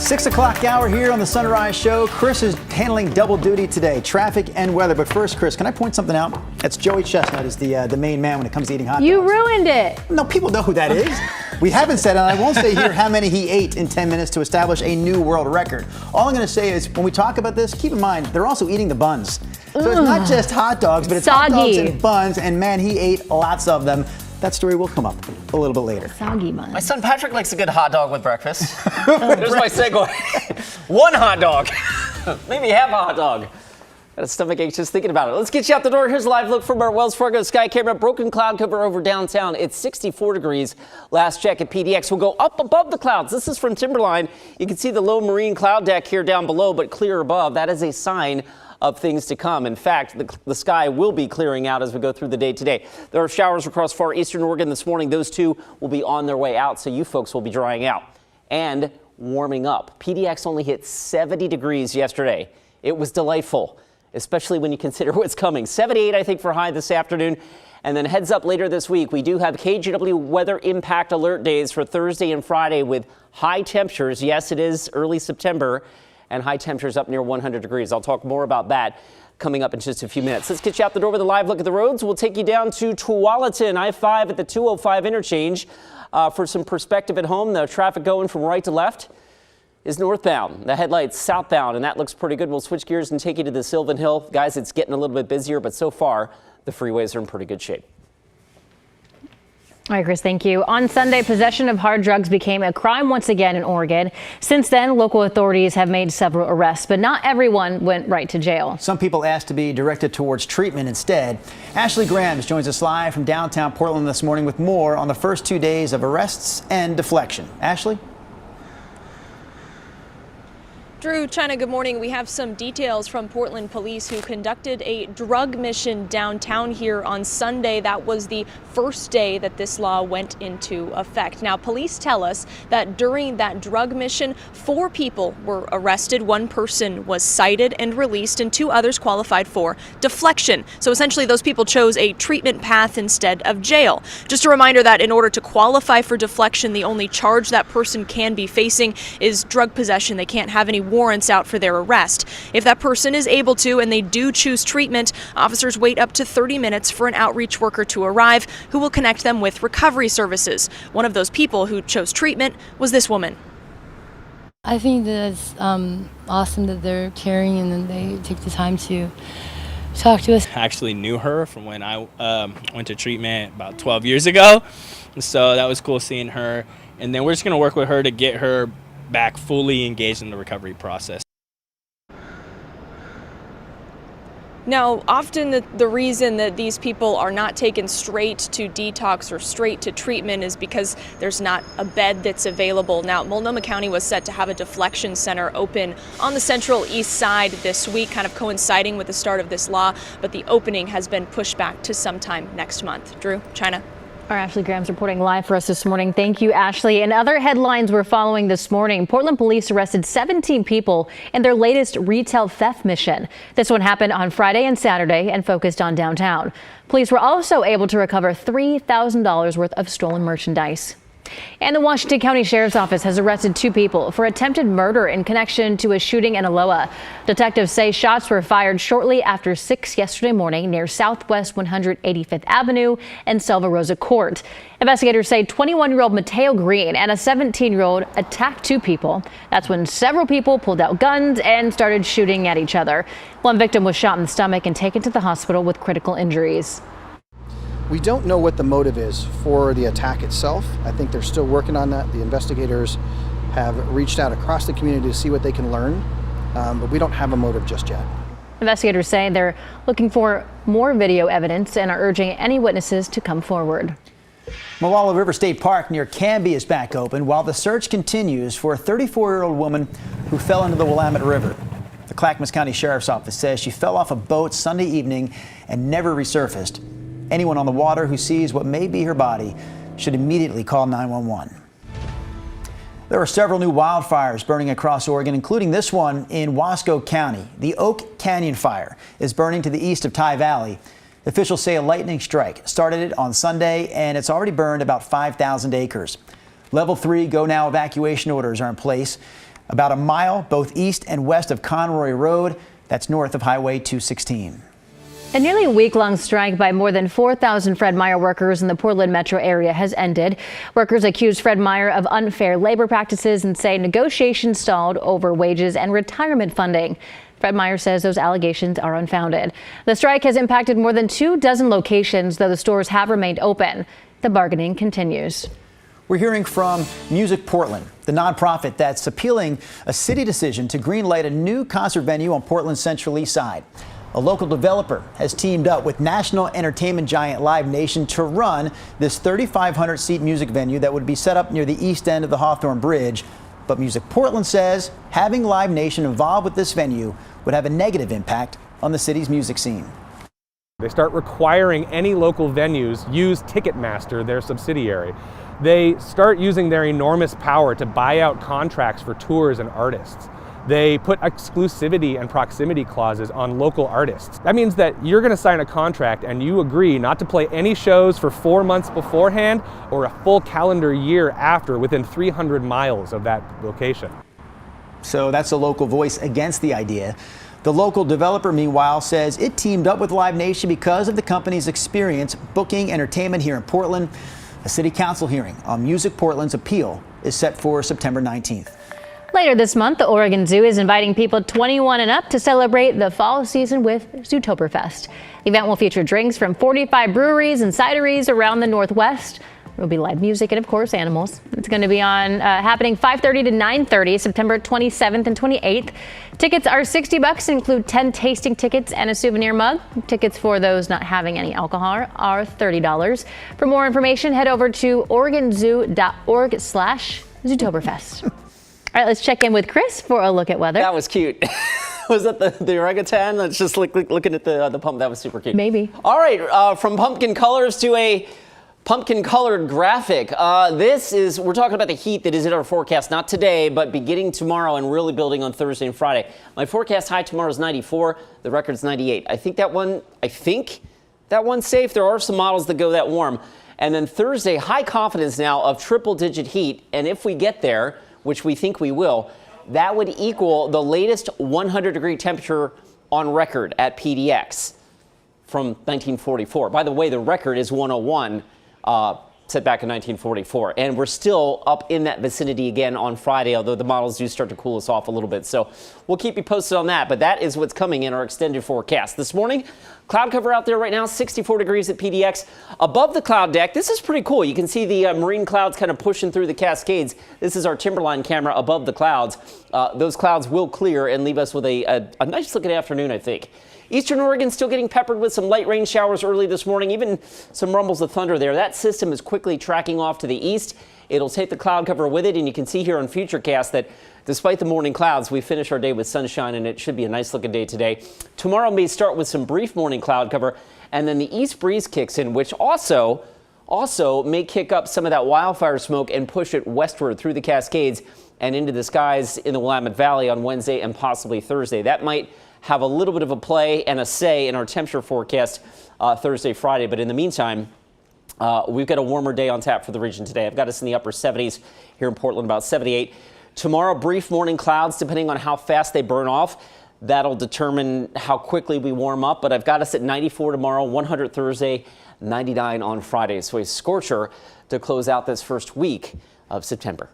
6 o'clock hour here on the Sunrise Show. Chris is handling double duty today, traffic and weather. But first, Chris, can I point something out? That's Joey Chestnut is the main man when it comes to eating hot dogs. You ruined it. No, people know who that is. We haven't said, and I won't say here how many he ate in 10 minutes to establish a new world record. All I'm going to say is when we talk about this, keep in mind, they're also eating the buns. So it's not just hot dogs, but it's hot dogs and buns, and man, he ate lots of them. That story will come up a little bit later. Soggy bun. My son Patrick likes a good hot dog with breakfast. There's my segue. One hot dog. Maybe half a hot dog. Got a stomach ache just thinking about it. Let's get you out the door. Here's a live look from our Wells Fargo sky camera. Broken cloud cover over downtown. It's 64 degrees. Last check at PDX. We'll go up above the clouds. This is from Timberline. You can see the low marine cloud deck here down below, but clear above. That is a sign of things to come. In fact, the sky will be clearing out as we go through the day today. There are showers across far eastern Oregon this morning. Those two will be on their way out, so you folks will be drying out and warming up. PDX only hit 70 degrees yesterday. It was delightful, especially when you consider what's coming. 78, I think, for high this afternoon. And then heads up later this week, we do have KGW weather impact alert days for Thursday and Friday with high temperatures. Yes, it is early September, and high temperatures up near 100 degrees. I'll talk more about that coming up in just a few minutes. Let's get you out the door with a live look at the roads. We'll take you down to Tualatin, I-5 at the 205 interchange. For some perspective at home, the traffic going from right to left is northbound. The headlights southbound, and that looks pretty good. We'll switch gears and take you to the Sylvan Hill. Guys, it's getting a little bit busier, but so far, the freeways are in pretty good shape. All right, Chris, thank you. On Sunday, possession of hard drugs became a crime once again in Oregon. Since then, local authorities have made several arrests, but not everyone went right to jail. Some people asked to be directed towards treatment instead. Ashley Grams joins us live from downtown Portland this morning with more on the first 2 days of arrests and deflection. Ashley? Drew, China, good morning. We have some details from Portland police who conducted a drug mission downtown here on Sunday. That was the first day that this law went into effect. Now, police tell us that during that drug mission, 4 people were arrested. 1 person was cited and released, and 2 others qualified for deflection. So essentially, those people chose a treatment path instead of jail. Just a reminder that in order to qualify for deflection, the only charge that person can be facing is drug possession. They can't have any warrants out for their arrest. If that person is able to and they do choose treatment, officers wait up to 30 minutes for an outreach worker to arrive who will connect them with recovery services. One of those people who chose treatment was this woman. I think that's awesome that they're caring and then they take the time to talk to us. I actually knew her from when I went to treatment about 12 years ago. So that was cool seeing her. And then we're just going to work with her to get her back fully engaged in the recovery process. Now, often the reason that these people are not taken straight to detox or straight to treatment is because there's not a bed that's available. Now, Multnomah County was set to have a deflection center open on the central east side this week, kind of coinciding with the start of this law, but the opening has been pushed back to sometime next month. Drew, China. Our Ashley Graham's reporting live for us this morning. Thank you, Ashley. And other headlines we're following this morning. Portland police arrested 17 people in their latest retail theft mission. This one happened on Friday and Saturday and focused on downtown. Police were also able to recover $3,000 worth of stolen merchandise. And the Washington County Sheriff's Office has arrested 2 people for attempted murder in connection to a shooting in Aloha. Detectives say shots were fired shortly after 6 yesterday morning near Southwest 185th Avenue and Selva Rosa Court. Investigators say 21-year-old Mateo Green and a 17-year-old attacked 2 people. That's when several people pulled out guns and started shooting at each other. One victim was shot in the stomach and taken to the hospital with critical injuries. We don't know what the motive is for the attack itself. I think they're still working on that. The investigators have reached out across the community to see what they can learn, but we don't have a motive just yet. Investigators say they're looking for more video evidence and are urging any witnesses to come forward. Moala River State Park near Canby is back open while the search continues for a 34-year-old woman who fell into the Willamette River. The Clackamas County Sheriff's Office says she fell off a boat Sunday evening and never resurfaced. Anyone on the water who sees what may be her body should immediately call 911. There are several new wildfires burning across Oregon, including this one in Wasco County. The Oak Canyon Fire is burning to the east of Tye Valley. Officials say a lightning strike started it on Sunday, and it's already burned about 5,000 acres. Level 3 go now evacuation orders are in place. about a mile both east and west of Conroy Road. That's north of Highway 216. A nearly week-long strike by more than 4,000 Fred Meyer workers in the Portland metro area has ended. Workers accuse Fred Meyer of unfair labor practices and say negotiations stalled over wages and retirement funding. Fred Meyer says those allegations are unfounded. The strike has impacted more than 24 locations, though the stores have remained open. The bargaining continues. We're hearing from Music Portland, the nonprofit that's appealing a city decision to greenlight a new concert venue on Portland's Central East Side. A local developer has teamed up with national entertainment giant Live Nation to run this 3,500-seat music venue that would be set up near the east end of the Hawthorne Bridge. But Music Portland says having Live Nation involved with this venue would have a negative impact on the city's music scene. They start requiring any local venues use Ticketmaster, their subsidiary. They start using their enormous power to buy out contracts for tours and artists. They put exclusivity and proximity clauses on local artists. That means that you're going to sign a contract and you agree not to play any shows for 4 months beforehand or a full calendar year after within 300 miles of that location. So that's a local voice against the idea. The local developer, meanwhile, says it teamed up with Live Nation because of the company's experience booking entertainment here in Portland. A city council hearing on Music Portland's appeal is set for September 19th. Later this month, the Oregon Zoo is inviting people 21 and up to celebrate the fall season with Zootoberfest. The event will feature drinks from 45 breweries and cideries around the Northwest. There will be live music and, of course, animals. It's going to be happening 5:30 to 9:30, September 27th and 28th. Tickets are $60 and include 10 tasting tickets and a souvenir mug. Tickets for those not having any alcohol are $30. For more information, head over to oregonzoo.org/Zootoberfest. All right, let's check in with Chris for a look at weather. That was cute. Was that the orangutan? That's just looking at the pump. That was super cute. Maybe. All right, from pumpkin colors to a pumpkin colored graphic. We're talking about the heat that is in our forecast, not today, but beginning tomorrow and really building on Thursday and Friday. My forecast high tomorrow is 94. The record's 98. I think that one's safe. There are some models that go that warm. And then Thursday, high confidence now of triple-digit heat. And if we get there, which we think we will, that would equal the latest 100-degree temperature on record at PDX from 1944. By the way, the record is 101, set back in 1944. And we're still up in that vicinity again on Friday, although the models do start to cool us off a little bit. So we'll keep you posted on that, but that is what's coming in our extended forecast. This morning, cloud cover out there right now, 64 degrees at PDX. Above the cloud deck, this is pretty cool. You can see the marine clouds kind of pushing through the Cascades. This is our Timberline camera above the clouds. Those clouds will clear and leave us with a nice looking afternoon, I think. Eastern Oregon still getting peppered with some light rain showers early this morning, even some rumbles of thunder there. That system is quickly tracking off to the east. It'll take the cloud cover with it, and you can see here on Futurecast that despite the morning clouds, we finish our day with sunshine, and it should be a nice looking day today. Tomorrow may start with some brief morning cloud cover, and then the east breeze kicks in, which also may kick up some of that wildfire smoke and push it westward through the Cascades and into the skies in the Willamette Valley on Wednesday and possibly Thursday. That might have a little bit of a play and a say in our temperature forecast Thursday, Friday. But in the meantime, we've got a warmer day on tap for the region today. I've got us in the upper 70s here in Portland, about 78. Tomorrow, brief morning clouds, depending on how fast they burn off. That'll determine how quickly we warm up. But I've got us at 94 tomorrow, 100 Thursday, 99 on Friday. So a scorcher to close out this first week of September.